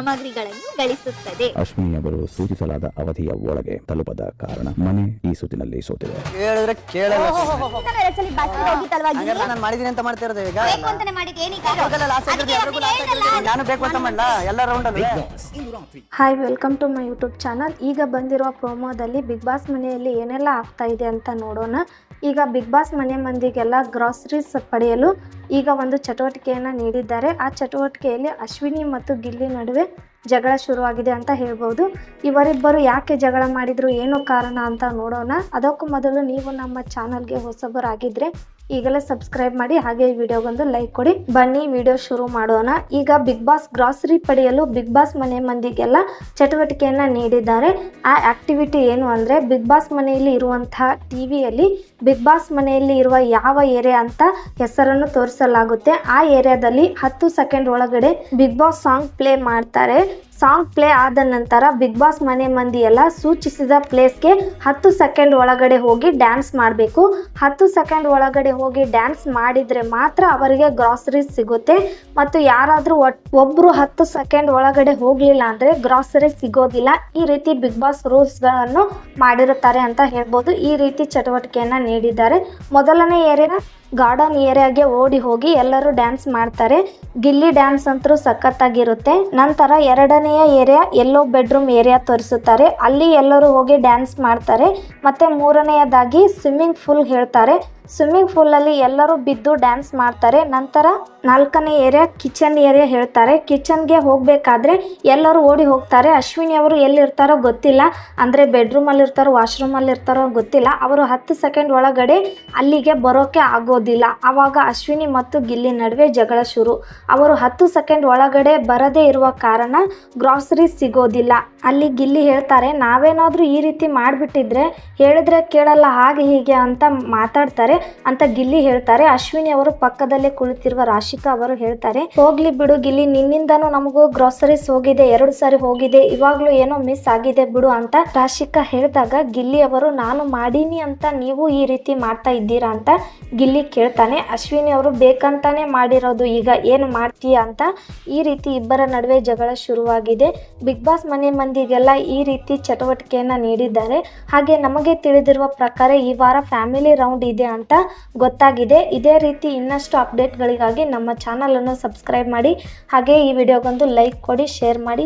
ಸಾಮಗ್ರಿಗಳನ್ನು ಗಳಿಸುತ್ತದೆ. ಅಶ್ವಿನಿ ಅವರು ಸೂಚಿಸಲಾದ ಅವಧಿಯ ಒಳಗೆ ತಲುಪದ ಕಾರಣ ಮನೆ ಈ ಸುತ್ತಿನಲ್ಲಿ ಸೋತಿದೆ. ಹೇಳಿದ್ರೆ ಕೇಳಲ್ಲ. ನಾನು ಮಾಡಿದೀನಿ ಅಂತ ಮಾಡ್ತಾ ಇರೋದು ಈಗ. ಬೇಕು ಅಂತಾನೆ ಮಾಡಿದ್ದು ಏನೀಗ? ನಾನು ಬೇಕು ಅಂತ ಮಾಡಲ್ಲ, ಎಲ್ಲ ರೌಂಡ್ ಅಲ್ಲಿ. Hi, welcome to my YouTube channel. ಈಗ ಬಂದಿರುವ ಪ್ರೋಮೋದಲ್ಲಿ ಬಿಗ್ ಬಾಸ್ ಮನೆಯಲ್ಲಿ ಏನೆಲ್ಲ ಆಗ್ತಾ ಇದೆ ಅಂತ ನೋಡೋಣ. ಈಗ ಬಿಗ್ ಬಾಸ್ ಮನೆ ಮಂದಿಗೆಲ್ಲ ಗ್ರಾಸರೀಸ್ ಪಡೆಯಲು ಈಗ ಒಂದು ಚಟುವಟಿಕೆಯನ್ನು ನೀಡಿದ್ದಾರೆ. ಆ ಚಟುವಟಿಕೆಯಲ್ಲಿ ಅಶ್ವಿನಿ ಮತ್ತು ಗಿಲ್ಲಿ ನಡುವೆ ಜಗಳ ಶುರುವಾಗಿದೆ ಅಂತ ಹೇಳ್ಬೋದು. ಇವರಿಬ್ಬರು ಯಾಕೆ ಜಗಳ ಮಾಡಿದ್ರು, ಏನು ಕಾರಣ ಅಂತ ನೋಡೋಣ. ಅದಕ್ಕೂ ಮೊದಲು ನೀವು ನಮ್ಮ ಚಾನಲ್ಗೆ ಹೊಸಬರಾಗಿದ್ದರೆ ಈಗಲೇ ಸಬ್ಸ್ಕ್ರೈಬ್ ಮಾಡಿ, ಹಾಗೆ ಈ ವಿಡಿಯೋಗೊಂದು ಲೈಕ್ ಕೊಡಿ. ಬನ್ನಿ ವಿಡಿಯೋ ಶುರು ಮಾಡೋಣ. ಈಗ ಬಿಗ್ ಬಾಸ್ ಗ್ರಾಸರಿ ಪಡೆಯಲು ಬಿಗ್ ಬಾಸ್ ಮನೆ ಮಂದಿಗೆಲ್ಲ ಚಟುವಟಿಕೆಯನ್ನು ನೀಡಿದ್ದಾರೆ. ಆ ಆಕ್ಟಿವಿಟಿ ಏನು ಅಂದರೆ, ಬಿಗ್ ಬಾಸ್ ಮನೆಯಲ್ಲಿ ಇರುವಂತಹ ಟಿವಿಯಲ್ಲಿ ಬಿಗ್ ಬಾಸ್ ಮನೆಯಲ್ಲಿ ಇರುವ ಯಾವ ಏರಿಯಾ ಅಂತ ಹೆಸರನ್ನು ತೋರಿಸಲಾಗುತ್ತೆ. ಆ ಏರಿಯಾದಲ್ಲಿ 10 ಸೆಕೆಂಡ್ ಒಳಗಡೆ ಬಿಗ್ ಬಾಸ್ ಸಾಂಗ್ ಪ್ಲೇ ಮಾಡ್ತಾರೆ. ಸಾಂಗ್ ಪ್ಲೇ ಆದ ನಂತರ ಬಿಗ್ ಬಾಸ್ ಮನೆ ಮಂದಿ ಎಲ್ಲ ಸೂಚಿಸಿದ ಪ್ಲೇಸ್ಗೆ 10 ಸೆಕೆಂಡ್ ಒಳಗಡೆ ಹೋಗಿ ಡ್ಯಾನ್ಸ್ ಮಾಡಬೇಕು. 10 ಸೆಕೆಂಡ್ ಒಳಗಡೆ ಹೋಗಿ ಡ್ಯಾನ್ಸ್ ಮಾಡಿದರೆ ಮಾತ್ರ ಅವರಿಗೆ ಗ್ರಾಸರೀಸ್ ಸಿಗುತ್ತೆ. ಮತ್ತು ಯಾರಾದರೂ ಒಬ್ಬರು 10 ಸೆಕೆಂಡ್ ಒಳಗಡೆ ಹೋಗಲಿಲ್ಲ ಅಂದರೆ ಗ್ರಾಸರೀಸ್ ಸಿಗೋದಿಲ್ಲ. ಈ ರೀತಿ ಬಿಗ್ ಬಾಸ್ ರೂಲ್ಸ್ಗಳನ್ನು ಮಾಡಿರುತ್ತಾರೆ ಅಂತ ಹೇಳ್ಬೋದು. ಈ ರೀತಿ ಚಟುವಟಿಕೆಯನ್ನು ನೀಡಿದ್ದಾರೆ. ಮೊದಲನೇ ಏರಿಯಾ ಗಾರ್ಡನ್ ಏರಿಯಾಗೆ ಓಡಿ ಹೋಗಿ ಎಲ್ಲರೂ ಡ್ಯಾನ್ಸ್ ಮಾಡ್ತಾರೆ. ಗಿಲ್ಲಿ ಡ್ಯಾನ್ಸ್ ಅಂತೂ ಸಖತ್ತಾಗಿರುತ್ತೆ. ನಂತರ ಎರಡನೆಯ ಏರಿಯಾ ಎಲ್ಲೋ ಬೆಡ್ರೂಮ್ ಏರಿಯಾ ತೋರಿಸುತ್ತಾರೆ. ಅಲ್ಲಿ ಎಲ್ಲರೂ ಹೋಗಿ ಡ್ಯಾನ್ಸ್ ಮಾಡ್ತಾರೆ. ಮತ್ತು ಮೂರನೆಯದಾಗಿ ಸ್ವಿಮ್ಮಿಂಗ್ ಪೂಲ್ ಹೇಳ್ತಾರೆ. ಸ್ವಿಮ್ಮಿಂಗ್ ಪೂಲಲ್ಲಿ ಎಲ್ಲರೂ ಬಿದ್ದು ಡ್ಯಾನ್ಸ್ ಮಾಡ್ತಾರೆ. ನಂತರ 4ನೇ ಏರಿಯಾ ಕಿಚನ್ ಏರಿಯಾ ಹೇಳ್ತಾರೆ. ಕಿಚನ್ಗೆ ಹೋಗಬೇಕಾದ್ರೆ ಎಲ್ಲರೂ ಓಡಿ ಹೋಗ್ತಾರೆ. ಅಶ್ವಿನಿ ಅವರು ಎಲ್ಲಿರ್ತಾರೋ ಗೊತ್ತಿಲ್ಲ, ಅಂದರೆ ಬೆಡ್ರೂಮಲ್ಲಿ ಇರ್ತಾರೋ ವಾಶ್ರೂಮಲ್ಲಿ ಇರ್ತಾರೋ ಗೊತ್ತಿಲ್ಲ. ಅವರು 10 ಸೆಕೆಂಡ್ ಒಳಗಡೆ ಅಲ್ಲಿಗೆ ಬರೋಕ್ಕೆ ಆಗೋದಿಲ್ಲ. ಆವಾಗ ಅಶ್ವಿನಿ ಮತ್ತು ಗಿಲ್ಲಿ ನಡುವೆ ಜಗಳ ಶುರು. ಅವರು 10 ಸೆಕೆಂಡ್ ಒಳಗಡೆ ಬರದೇ ಇರುವ ಕಾರಣ ಗ್ರಾಸರೀಸ್ ಸಿಗೋದಿಲ್ಲ. ಅಲ್ಲಿ ಗಿಲ್ಲಿ ಹೇಳ್ತಾರೆ, ನಾವೇನಾದರೂ ಈ ರೀತಿ ಮಾಡಿಬಿಟ್ಟಿದ್ರೆ ಹೇಳಿದ್ರೆ ಕೇಳಲ್ಲ, ಹಾಗೆ ಹೀಗೆ ಅಂತ ಮಾತಾಡ್ತಾರೆ ಅಂತ ಗಿಲ್ಲಿ ಹೇಳ್ತಾರೆ. ಅಶ್ವಿನಿ ಅವರು ಪಕ್ಕದಲ್ಲೇ ಕುಳಿತಿರುವ ರಾಶಿಕಾ ಅವರು ಹೇಳ್ತಾರೆ, ಹೋಗ್ಲಿ ಬಿಡು ಗಿಲ್ಲಿ, ನಿನ್ನಿಂದನೂ ನಮಗೂ ಗ್ರಾಸರೀಸ್ ಹೋಗಿದೆ, 2 ಸಾರಿ ಹೋಗಿದೆ, ಇವಾಗ್ಲೂ ಏನೋ ಮಿಸ್ ಆಗಿದೆ ಬಿಡು ಅಂತ ರಾಶಿಕಾ ಹೇಳಿದಾಗ ಗಿಲ್ಲಿ ಅವರು, ನಾನು ಮಾಡೀನಿ ಅಂತ ನೀವು ಈ ರೀತಿ ಮಾಡ್ತಾ ಇದ್ದೀರಾ ಅಂತ ಗಿಲ್ಲಿ ಕೇಳ್ತಾನೆ. ಅಶ್ವಿನಿ ಅವರು ಬೇಕಂತಾನೆ ಮಾಡಿರೋದು, ಈಗ ಏನು ಮಾಡ್ತೀಯ ಅಂತ. ಈ ರೀತಿ ಇಬ್ಬರ ನಡುವೆ ಜಗಳ ಶುರುವಾಗಿದೆ. ಬಿಗ್ ಬಾಸ್ ಮನೆ ಮಂದಿಗೆಲ್ಲ ಈ ರೀತಿ ಚಟುವಟಿಕೆಯನ್ನು ನೀಡಿದ್ದಾರೆ. ಹಾಗೆ ನಮಗೆ ತಿಳಿದಿರುವ ಪ್ರಕಾರ ಈ ವಾರ ಫ್ಯಾಮಿಲಿ ರೌಂಡ್ ಇದೆ ಅಂತ ಗೊತ್ತಾಗಿದೆ. ಇದೇ ರೀತಿ ಇನ್ನಷ್ಟು ಅಪ್ಡೇಟ್ಗಳಿಗಾಗಿ ನಮ್ಮ ಚಾನಲನ್ನು ಸಬ್ಸ್ಕ್ರೈಬ್ ಮಾಡಿ, ಹಾಗೆ ಈ ವಿಡಿಯೋಗೊಂದು ಲೈಕ್ ಕೊಡಿ, ಶೇರ್ ಮಾಡಿ.